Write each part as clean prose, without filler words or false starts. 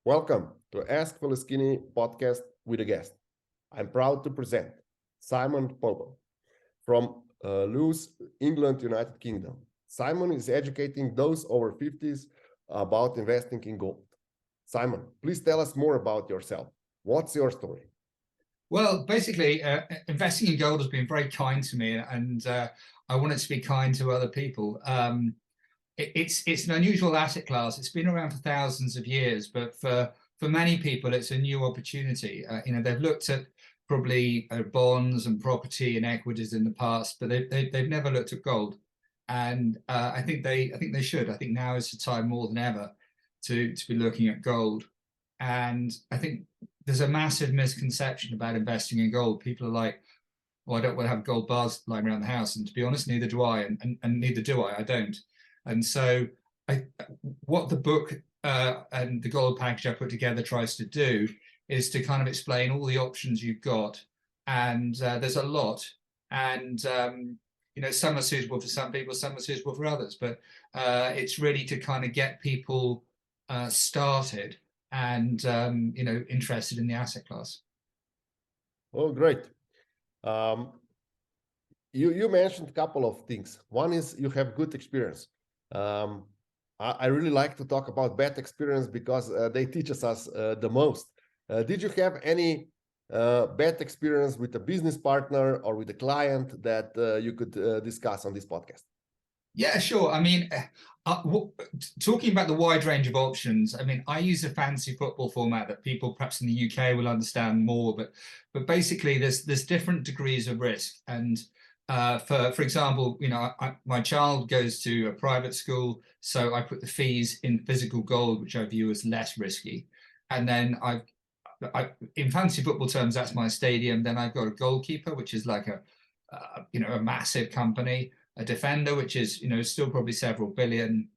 Welcome to Ask Faleskini podcast with a guest. I'm proud to present Simon Popple from Lewes, England, United Kingdom. Simon is educating those over 50s about investing in gold. Simon, please tell us more about yourself. What's your story? Well, basically, investing in gold has been very kind to me, and I want it to be kind to other people. It's an unusual asset class. It's been around for thousands of years, but for many people, it's a new opportunity. They've looked at probably bonds and property and equities in the past, but they've never looked at gold, and I think they should. I think now is the time more than ever to be looking at gold, and I think there's a massive misconception about investing in gold. People are like, well, I don't want to have gold bars lying around the house. And to be honest, neither do I, and neither do I. I don't. And so what the book and the gold package I put together tries to do is to kind of explain all the options you've got. And there's a lot. And, some are suitable for some people, some are suitable for others. But it's really to kind of get people started and interested in the asset class. Oh, great. You mentioned a couple of things. One is you have good experience. I really like to talk about bad experience because they teach us the most. Did you have any bad experience with a business partner or with a client that you could discuss on this podcast? Yeah, sure. I mean, talking about the wide range of options, I mean, I use a fancy football format that people perhaps in the UK will understand more, but basically there's different degrees of risk. And for example, my child goes to a private school, so I put the fees in physical gold, which I view as less risky. And then in fancy football terms, that's my stadium. Then I've got a goalkeeper, which is like a massive company. A defender, which is still probably several billion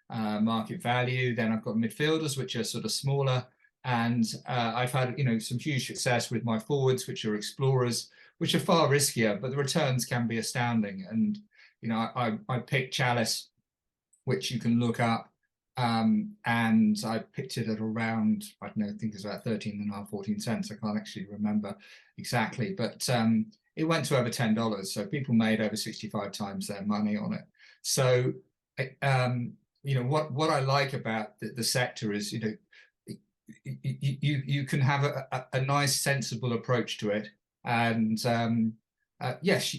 market value. Then I've got midfielders, which are sort of smaller, and I've had some huge success with my forwards, which are explorers, which are far riskier, but the returns can be astounding. And I picked Chalice, which you can look up, and I picked it at around, I don't know, I think it's about 13.5, 14 cents. I can't actually remember exactly, but it went to over $10. So people made over 65 times their money on it. So, what I like about the sector is, you can have a nice, sensible approach to it. And yes,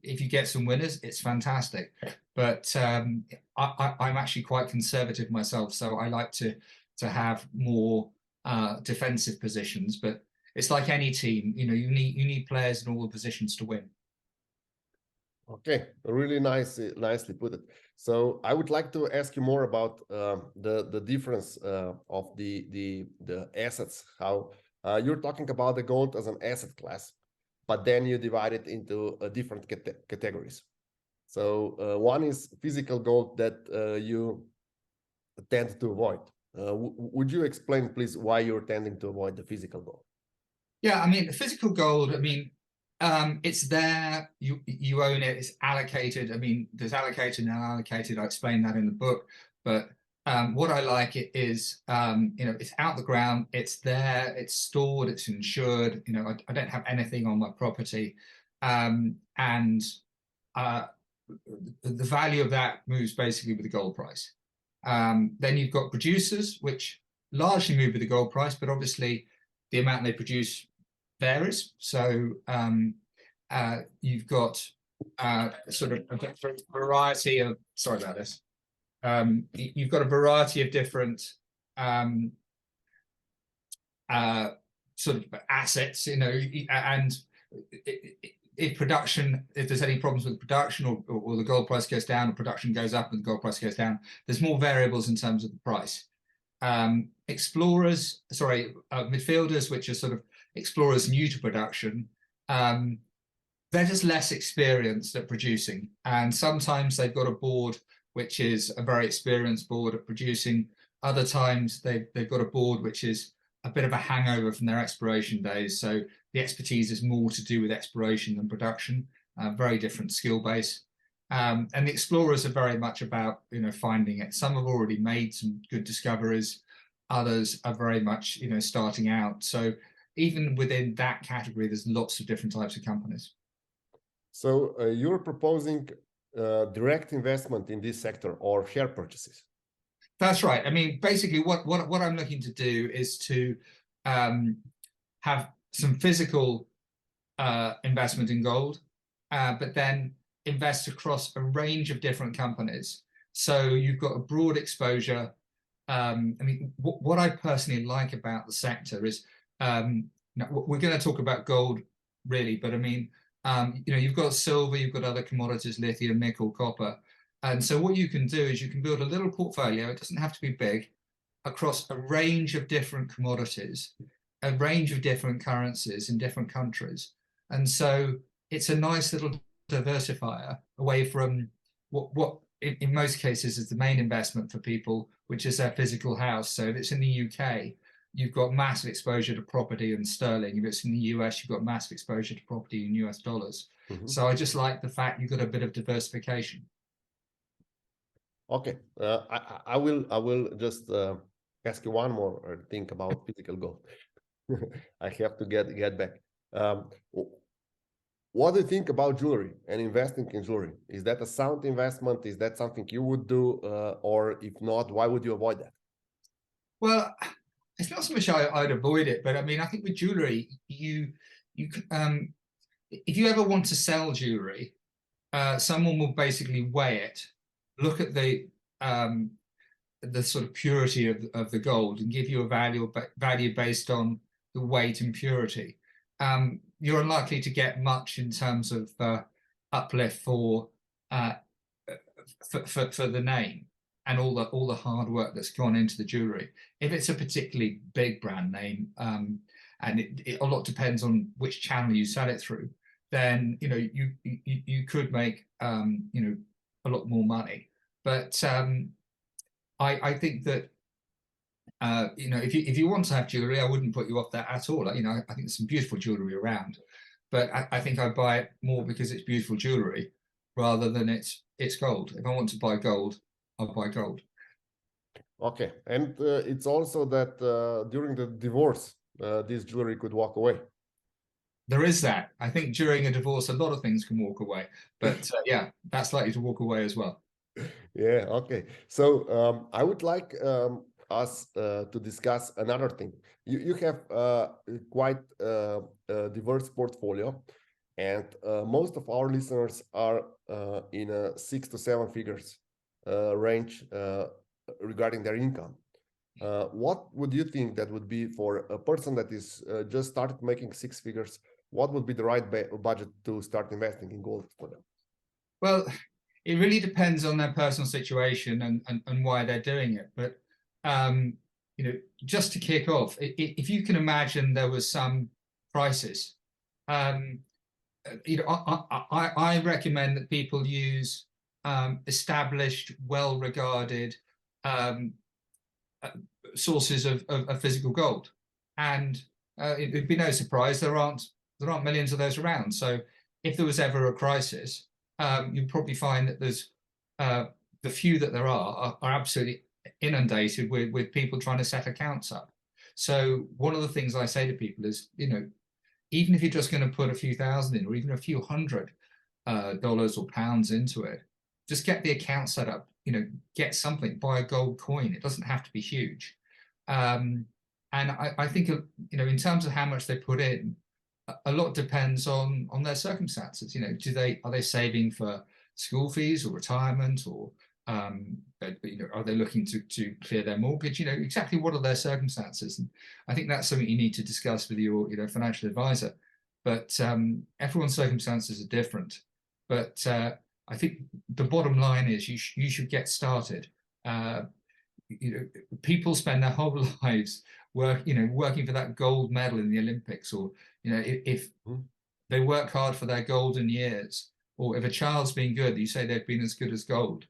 if you get some winners, it's fantastic. But I'm actually quite conservative myself, so I like to have more defensive positions. But it's like any team, you need players in all the positions to win. Okay, really nicely put it. So I would like to ask you more about the difference of the assets. How you're talking about the gold as an asset class, but then you divide it into different categories. So one is physical gold that you tend to avoid. Would you explain, please, why you're tending to avoid the physical gold? Yeah, I mean, physical gold, I mean, it's there, you own it, it's allocated. I mean, there's allocated and unallocated. I explained that in the book. But what I like it is, it's out the ground, it's there, it's stored, it's insured. I don't have anything on my property. And the value of that moves basically with the gold price. Then you've got producers, which largely move with the gold price, but obviously the amount they produce varies. So you've got sort of a variety of, sorry about this, you've got a variety of different sort of assets, and if there's any problems with production or the gold price goes down or production goes up and the gold price goes down, there's more variables in terms of the price. Midfielders, which are sort of explorers new to production, they're just less experienced at producing. And sometimes they've got a board which is a very experienced board at producing. Other times they've got a board which is a bit of a hangover from their exploration days. So the expertise is more to do with exploration than production, very different skill base. And the explorers are very much about, finding it. Some have already made some good discoveries. Others are very much, starting out. So even within that category, there's lots of different types of companies. So you're proposing direct investment in this sector or share purchases? That's right. I mean, basically, what I'm looking to do is to have some physical investment in gold, but then invest across a range of different companies. So you've got a broad exposure. I mean, what I personally like about the sector is, we're going to talk about gold really, but I mean, you've got silver, you've got other commodities, lithium, nickel, copper. And so what you can do is you can build a little portfolio. It doesn't have to be big, across a range of different commodities, a range of different currencies in different countries. And so it's a nice little diversifier away from what in most cases is the main investment for people, which is their physical house. So if it's in the UK, you've got massive exposure to property in sterling. If it's in the US, you've got massive exposure to property in US dollars. Mm-hmm. So I just like the fact you've got a bit of diversification. Okay, I will just ask you one more thing about physical gold. I have to get back. What do you think about jewelry and investing in jewelry? Is that a sound investment? Is that something you would do, or if not, why would you avoid that? Well, it's not so much I'd avoid it, but I mean, I think with jewelry, if you ever want to sell jewelry, someone will basically weigh it, look at the sort of purity of the gold, and give you a value based on the weight and purity. You're unlikely to get much in terms of uplift for the name and all the hard work that's gone into the jewelry. If it's a particularly big brand name, and it a lot depends on which channel you sell it through, then you could make a lot more money. But I think that if you want to have jewelry, I wouldn't put you off that at all. I think there's some beautiful jewelry around, but I think I buy it more because it's beautiful jewelry rather than it's gold. If I want to buy gold, I'll buy gold. Okay, and it's also that during the divorce, this jewelry could walk away. There is that. I think during a divorce, a lot of things can walk away, but yeah, that's likely to walk away as well. Yeah, okay. So I would like us to discuss another thing. You have quite a diverse portfolio, and most of our listeners are in a 6 to 7 figures range regarding their income. What would you think that would be for a person that is just started making 6 figures? What would be the right budget to start investing in gold for them? Well, it really depends on their personal situation and why they're doing it. But just to kick off, if you can imagine there was some crisis, I recommend that people use established, well-regarded sources of physical gold, and it'd be no surprise there aren't millions of those around. So if there was ever a crisis, you'd probably find that there's the few that there are absolutely inundated with people trying to set accounts up. So one of the things I say to people is, even if you're just going to put a few thousand in, or even a few $100 or pounds into it, just get the account set up. Get something, buy a gold coin. It doesn't have to be huge. And I think in terms of how much they put in, a lot depends on their circumstances. Are they saving for school fees or retirement, or are they looking to clear their mortgage? Exactly what are their circumstances? And I think that's something you need to discuss with your financial advisor. But everyone's circumstances are different. But I think the bottom line is you should get started. People spend their whole lives working for that gold medal in the Olympics, or if they work hard for their golden years, or if a child's been good, you say they've been as good as gold.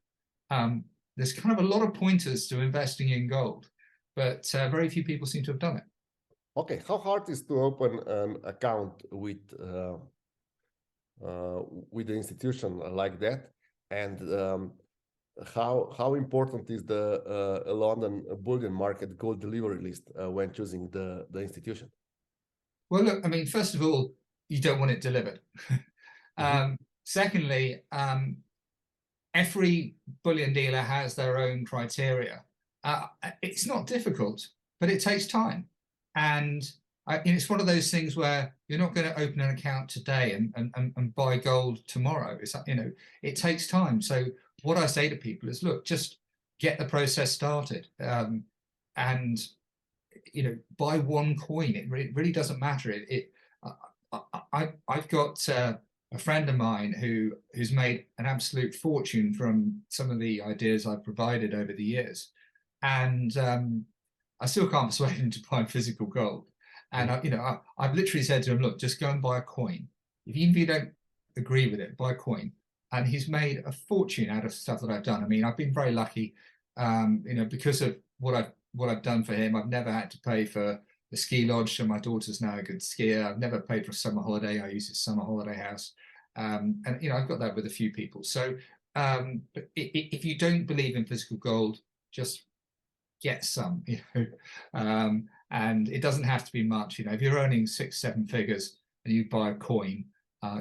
There's kind of a lot of pointers to investing in gold, but very few people seem to have done it. Okay, how hard is to open an account with the institution like that? And how important is the London bullion market gold delivery list when choosing the institution? Well, look, I mean, first of all, you don't want it delivered. Secondly, every bullion dealer has their own criteria. It's not difficult, but it takes time. And it's one of those things where you're not going to open an account today and buy gold tomorrow. It's, it takes time. So what I say to people is, look, just get the process started. And buy one coin. It really doesn't matter. I've got a friend of mine who's made an absolute fortune from some of the ideas I've provided over the years, and I still can't persuade him to buy physical gold. And I've literally said to him, look, just go and buy a coin. Even if you don't agree with it, buy a coin. And he's made a fortune out of stuff that I've done. I mean, I've been very lucky, because of what I've done for him. I've never had to pay for the ski lodge, so my daughter's now a good skier. I've never paid for a summer holiday. I use his summer holiday house. And I've got that with a few people. So but if you don't believe in physical gold, just get some, and it doesn't have to be much. If you're earning 6-7 figures and you buy a coin,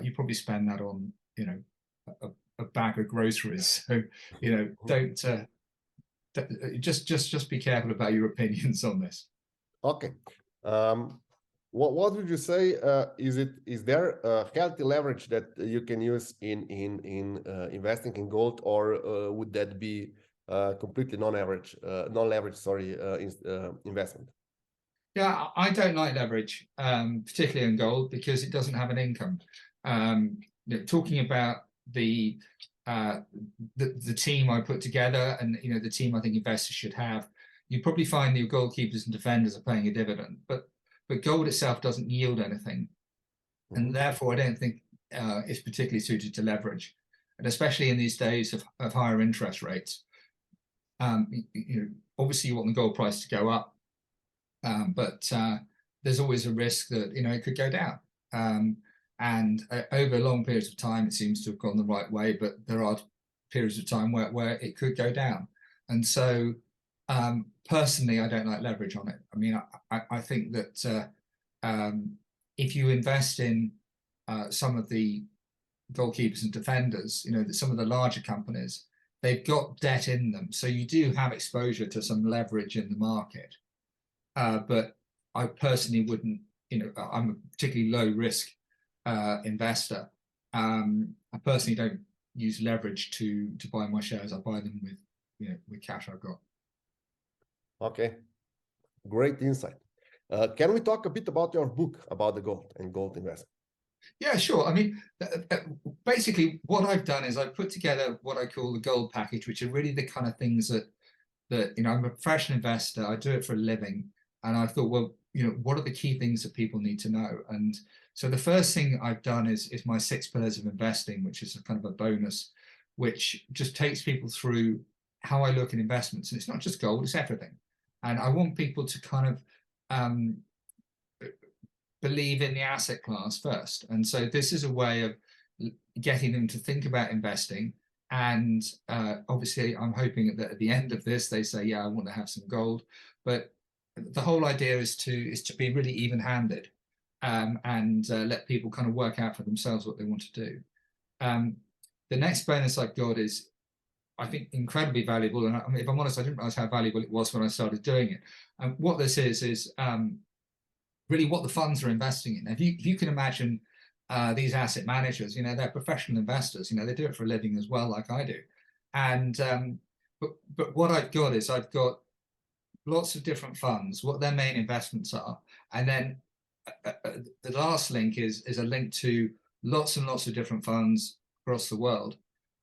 you probably spend that on, a bag of groceries. So, don't just be careful about your opinions on this. Okay. What would you say? Is there a healthy leverage that you can use in investing in gold, or would that be completely non-leverage investment? Yeah, I don't like leverage, particularly in gold, because it doesn't have an income. Talking about the team I put together, and the team I think investors should have, you probably find your gold keepers and defenders are paying a dividend, but gold itself doesn't yield anything, and therefore I don't think it's particularly suited to leverage, and especially in these days of higher interest rates. Obviously you want the gold price to go up, but there's always a risk that it could go down. And over long periods of time, it seems to have gone the right way, but there are periods of time where it could go down. And so personally, I don't like leverage on it. I mean, I think that if you invest in some of the goalkeepers and defenders, some of the larger companies, they've got debt in them. So you do have exposure to some leverage in the market. But I personally wouldn't, I'm a particularly low risk investor. I personally don't use leverage to buy my shares. I buy them with cash I've got. Okay, great insight. Can we talk a bit about your book about the gold and gold investment? Yeah, sure. I mean, basically what I've done is I've put together what I call the gold package, which are really the kind of things that I'm a professional investor. I do it for a living. And I thought, well, what are the key things that people need to know? And so the first thing I've done is my 6 pillars of investing, which is a kind of a bonus, which just takes people through how I look at investments. And it's not just gold, it's everything. And I want people to kind of believe in the asset class first. And so this is a way of getting them to think about investing. And obviously, I'm hoping that at the end of this, they say, yeah, I want to have some gold. But the whole idea is to be really even-handed, and let people kind of work out for themselves what they want to do. The next bonus I've got is, I think, incredibly valuable. And if I'm honest, I didn't realize how valuable it was when I started doing it. And what this is really what the funds are investing in. If you can imagine these asset managers, they're professional investors, they do it for a living as well, like I do. And but what I've got is I've got lots of different funds, what their main investments are, and then the last link is a link to lots and lots of different funds across the world,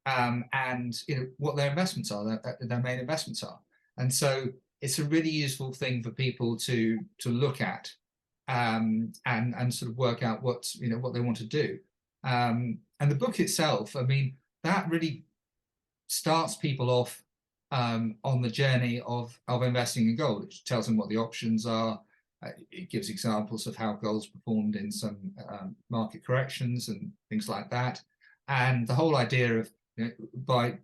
and what their investments are, their main investments are. And so it's a really useful thing for people to look at, and sort of work out what they want to do. And the book itself, I mean, that really starts people off on the journey of investing in gold. It tells them what the options are. It gives examples of how gold's performed in some market corrections and things like that. And the whole idea of by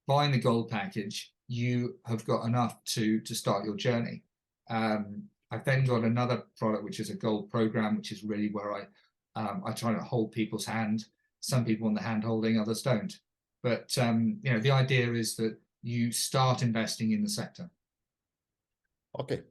buying the gold package, you have got enough to start your journey. I've then got another product, which is a gold program, which is really where I try to hold people's hand. Some people want the hand holding, others don't. But the idea is that you start investing in the sector. Okay.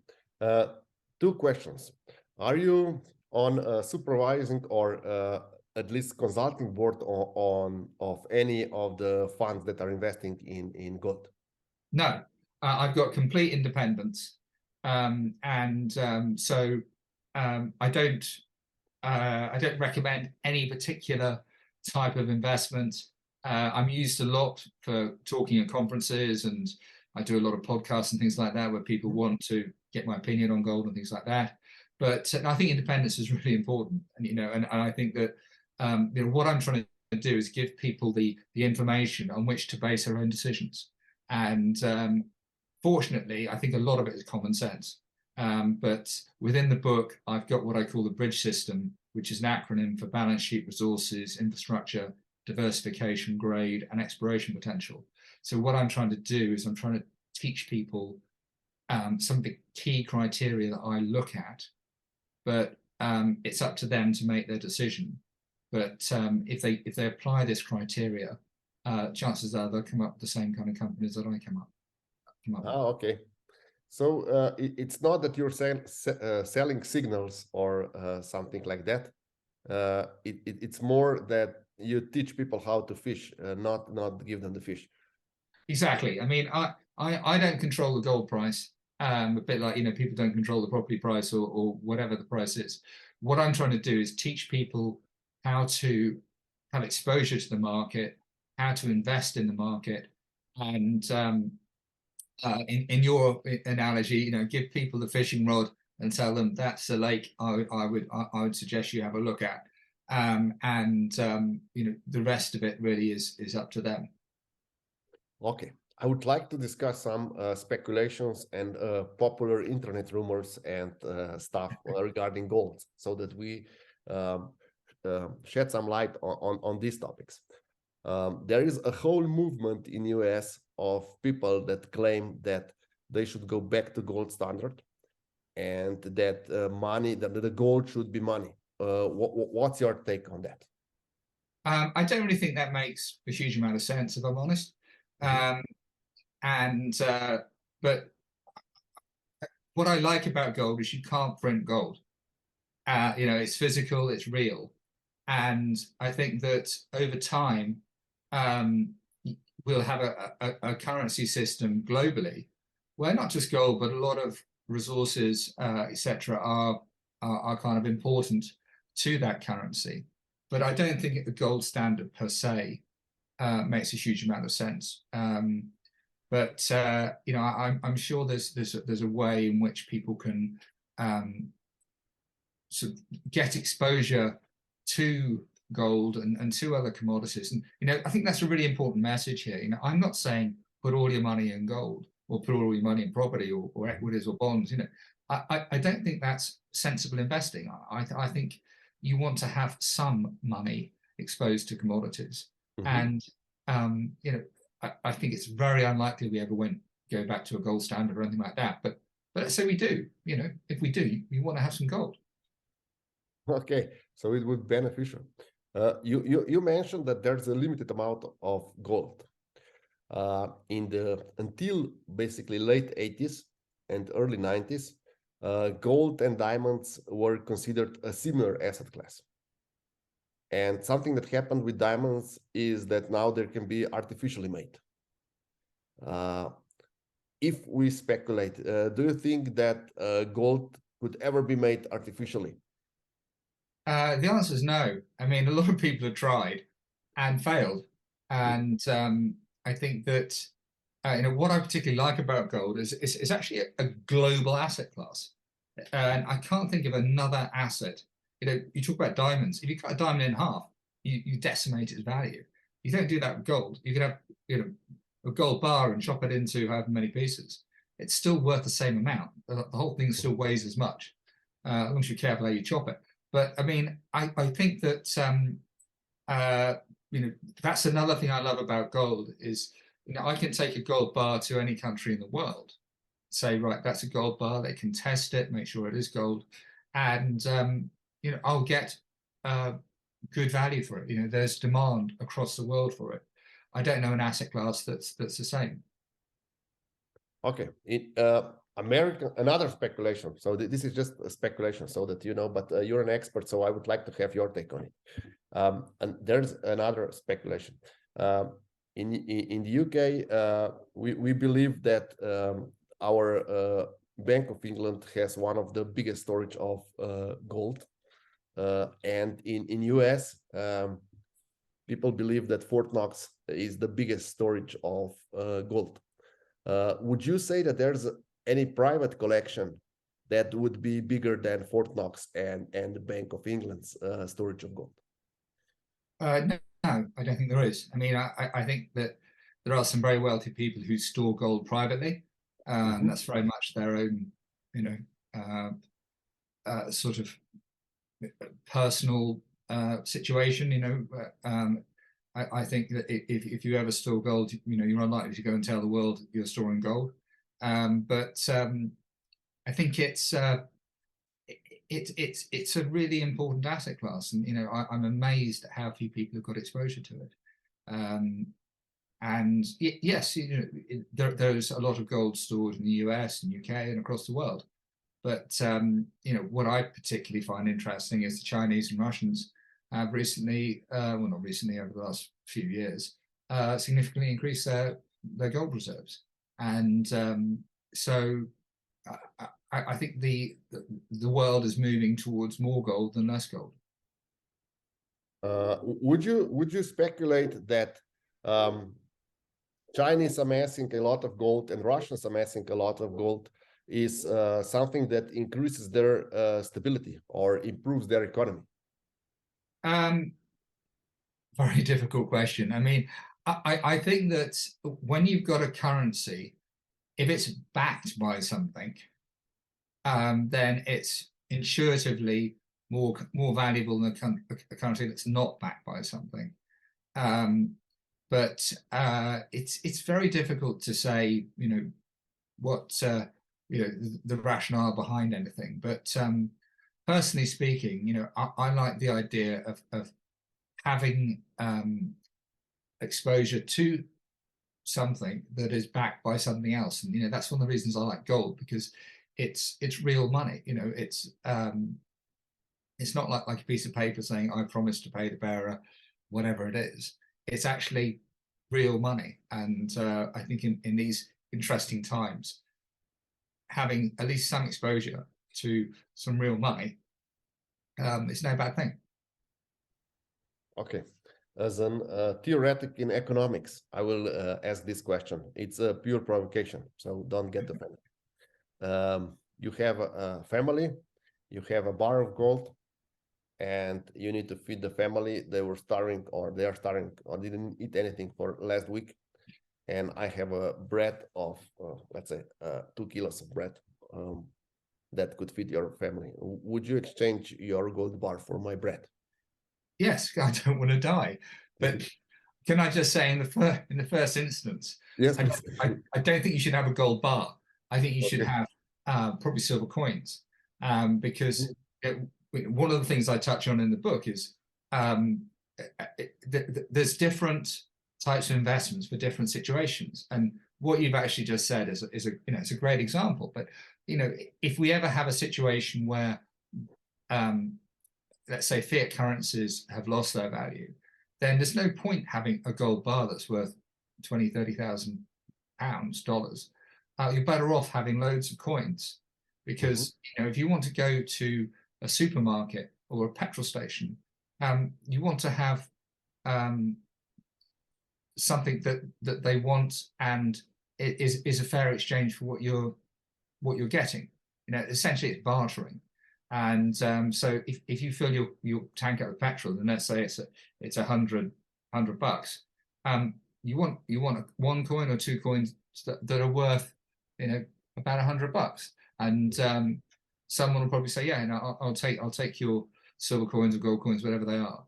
Two questions. Are you on a supervising or at least consulting board of any of the funds that are investing in gold? No, I've got complete independence, so I don't recommend any particular type of investment. I'm used a lot for talking at conferences, and I do a lot of podcasts and things like that where people want to get my opinion on gold and things like that. But I think independence is really important, and I think that what I'm trying to do is give people the information on which to base their own decisions. And fortunately, I think a lot of it is common sense. But within the book, I've got what I call the bridge system, which is an acronym for balance sheet, resources, infrastructure, diversification, grade, and exploration potential. So what I'm trying to do is I'm trying to teach people some of the key criteria that I look at, but it's up to them to make their decision. But if they apply this criteria, chances are they'll come up with the same kind of companies that I come up with. Oh, okay. So it's not that you're selling signals or something like that. It's more that you teach people how to fish, not give them the fish. Exactly. I mean, I don't control the gold price. A bit like people don't control the property price or whatever the price is. What I'm trying to do is teach people how to have exposure to the market, how to invest in the market, and in your analogy, give people the fishing rod and tell them that's the lake I would suggest you have a look at, the rest of it really is up to them. Okay, I would like to discuss some speculations and popular internet rumors and stuff regarding gold, so that we shed some light on these topics. There is a whole movement in US of people that claim that they should go back to gold standard, and that that the gold should be money. What's your take on that? I don't really think that makes a huge amount of sense, if I'm honest. But what I like about gold is you can't print gold. It's physical, it's real. And I think that over time, we'll have a currency system globally where not just gold, but a lot of resources, etc., are kind of important to that currency. But I don't think the gold standard per se makes a huge amount of sense. I'm sure there's a way in which people can sort of get exposure to gold and to other commodities. And I think that's a really important message here. I'm not saying put all your money in gold or put all your money in property or equities or bonds. I don't think that's sensible investing. I think you want to have some money exposed to commodities. And I think it's very unlikely we ever go back to a gold standard or anything like that. But let's say we do. If we do, you want to have some gold. Okay, so it would be beneficial. You mentioned that there's a limited amount of gold. Until basically late 80s and early 90s, gold and diamonds were considered a similar asset class. And something that happened with diamonds is that now they can be artificially made. If we speculate, do you think that gold could ever be made artificially? The answer is no. I mean, a lot of people have tried and failed. And I think that what I particularly like about gold is it's actually a global asset class. And I can't think of another asset. You talk about diamonds. If you cut a diamond in half, you decimate its value. You don't do that with gold. You could have a gold bar and chop it into however many pieces. It's still worth the same amount. The whole thing still weighs as much, as long as you're careful how you chop it. But I mean, I think that that's another thing I love about gold is I can take a gold bar to any country in the world, say, right, that's a gold bar. They can test it, make sure it is gold, and I'll get good value for it. There's demand across the world for it. I don't know an asset class that's the same. Okay, another speculation. So this is just a speculation, so that you know. But you're an expert, so I would like to have your take on it. And there's another speculation. In the UK, we believe that our Bank of England has one of the biggest storage of gold, and in US, people believe that Fort Knox is the biggest storage of gold. Would you say that there's any private collection that would be bigger than Fort Knox and the Bank of England's storage of gold? No, I don't think there is. I mean, I think that there are some very wealthy people who store gold privately, and that's very much their own, sort of personal situation. I think that if you ever store gold, you're unlikely to go and tell the world you're storing gold. But I think it's a really important asset class, and I'm amazed at how few people have got exposure to it. And yes, there's a lot of gold stored in the US and UK and across the world. But what I particularly find interesting is the Chinese and Russians have recently, well, not recently, over the last few years, significantly increased their gold reserves. And so I think the world is moving towards more gold than less gold. Would you speculate that Chinese amassing a lot of gold and Russians amassing a lot of gold is something that increases their stability or improves their economy? Very difficult question. I mean, I think that when you've got a currency, if it's backed by something, then it's intuitively more valuable than a currency that's not backed by something. But it's very difficult to say, what the rationale behind anything. But personally speaking, I like the idea of having exposure to something that is backed by something else, and that's one of the reasons I like gold, because it's real money. It's not like a piece of paper saying I promise to pay the bearer whatever it is. It's actually real money, and I think in these interesting times, having at least some exposure to some real money, it's no bad thing. Okay. As an theoretic in economics, I will ask this question. It's a pure provocation, so don't get offended. You have a family, you have a bar of gold, and you need to feed the family. They are starving or didn't eat anything for last week. And I have a bread of, let's say, 2 kilos of bread that could feed your family. Would you exchange your gold bar for my bread? Yes, I don't want to die. But can I just say, in the first instance, yes, I don't think you should have a gold bar. I think you should have probably silver coins, because one of the things I touch on in the book is there's different types of investments for different situations, and what you've actually just said is it's a great example. But if we ever have a situation where let's say fiat currencies have lost their value, then there's no point having a gold bar that's worth 20, 30,000 pounds, dollars. You're better off having loads of coins, because if you want to go to a supermarket or a petrol station, you want to have something that they want, and it is a fair exchange for what you're getting. Essentially it's bartering. And so if you fill your tank up with petrol, and let's say it's $100, you want one coin or two coins that are worth about $100, and someone will probably say, yeah, I'll take your silver coins or gold coins, whatever they are,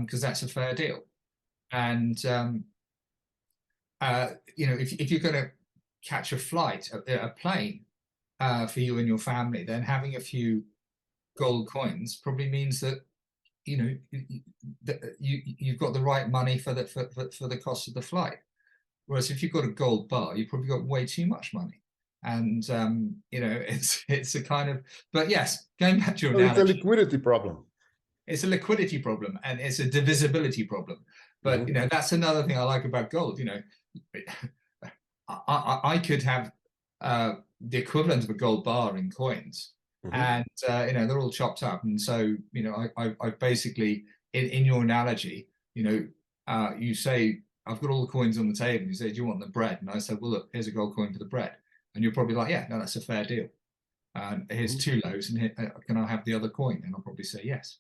because that's a fair deal. And if you're going to catch a flight, a plane for you and your family, then having a few gold coins probably means that you've got the right money for the cost of the flight. Whereas if you've got a gold bar, you've probably got way too much money. And it's a kind of, but yes, going back to your analogy, it's a liquidity problem. It's a liquidity problem and it's a divisibility problem. But that's another thing I like about gold. I could have the equivalent of a gold bar in coins, and they're all chopped up. And so I basically, in your analogy, you say, I've got all the coins on the table. You say, do you want the bread? And I said, well, look, here's a gold coin for the bread. And you're probably like, yeah, no, that's a fair deal. Here's 2 loaves, and here, can I have the other coin? And I'll probably say yes.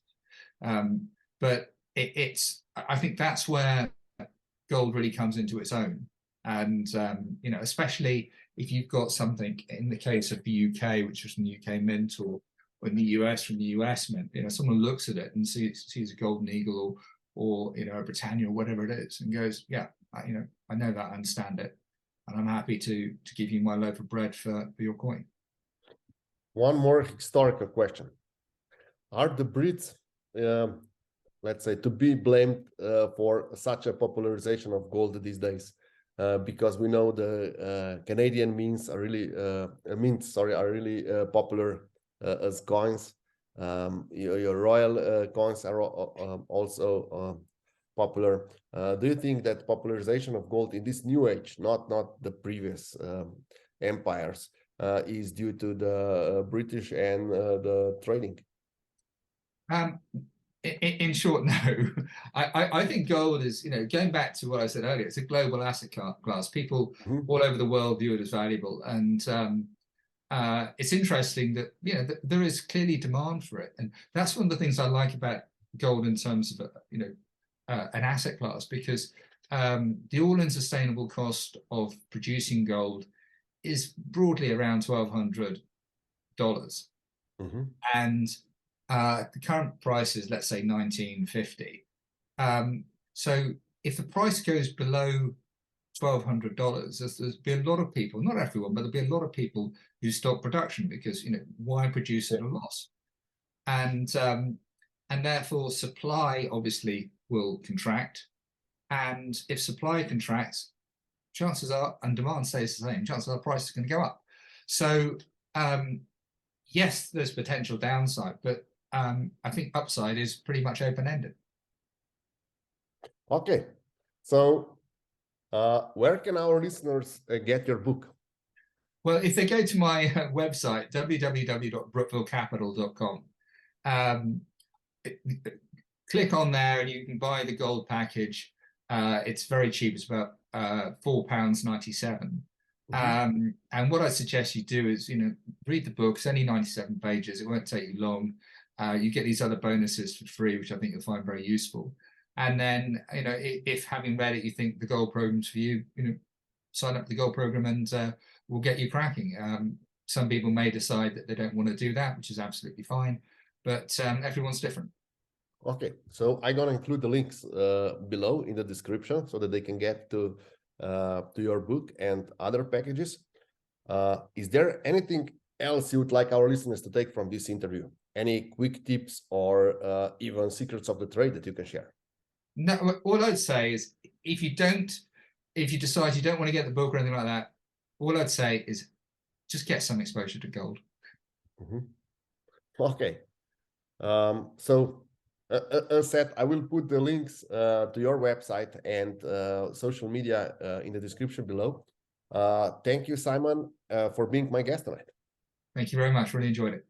But I think that's where gold really comes into its own. And, especially if you've got something, in the case of the UK, which is from the UK Mint, or in the US from the US Mint, someone looks at it and sees a golden eagle or a Britannia or whatever it is, and goes, yeah, I know that, I understand it, and I'm happy to give you my loaf of bread for your coin. One more historical question: are the Brits, let's say, to be blamed for such a popularization of gold these days? Because we know the Canadian mints are really popular as coins. Your royal coins are also popular. Do you think that popularization of gold in this new age, not the previous empires, is due to the British and the trading? In short, no. I think gold is, going back to what I said earlier, it's a global asset class. People all over the world view it as valuable, and it's interesting that there is clearly demand for it, and that's one of the things I like about gold in terms of an asset class, because the all-in sustainable cost of producing gold is broadly around $1,200, and the current price is, let's say, $1,950. So if the price goes below $1,200, there's be a lot of people, not everyone, but there'll be a lot of people who stop production, because why produce at a loss? And therefore supply obviously will contract, and if supply contracts, chances are, and demand stays the same, chances are price is going to go up. So yes, there's potential downside, but I think upside is pretty much open-ended. Okay, so where can our listeners get your book? Well, if they go to my website, www.brookvillecapital.com, click on there and you can buy the gold package. It's very cheap. It's about £4.97. And what I suggest you do is, read the book. It's only 97 pages. It won't take you long. You get these other bonuses for free, which I think you'll find very useful. And then, if having read it, you think the gold program's for you, sign up to the gold program and we'll get you cracking. Some people may decide that they don't want to do that, which is absolutely fine, but everyone's different. Okay, so I'm gonna include the links below in the description so that they can get to your book and other packages. Is there anything else you would like our listeners to take from this interview? Any quick tips or even secrets of the trade that you can share? No, all I'd say is if you decide you don't want to get the book or anything like that, all I'd say is just get some exposure to gold. Okay. So as said, I will put the links to your website and social media in the description below. Thank you, Simon, for being my guest tonight. Thank you very much. Really enjoyed it.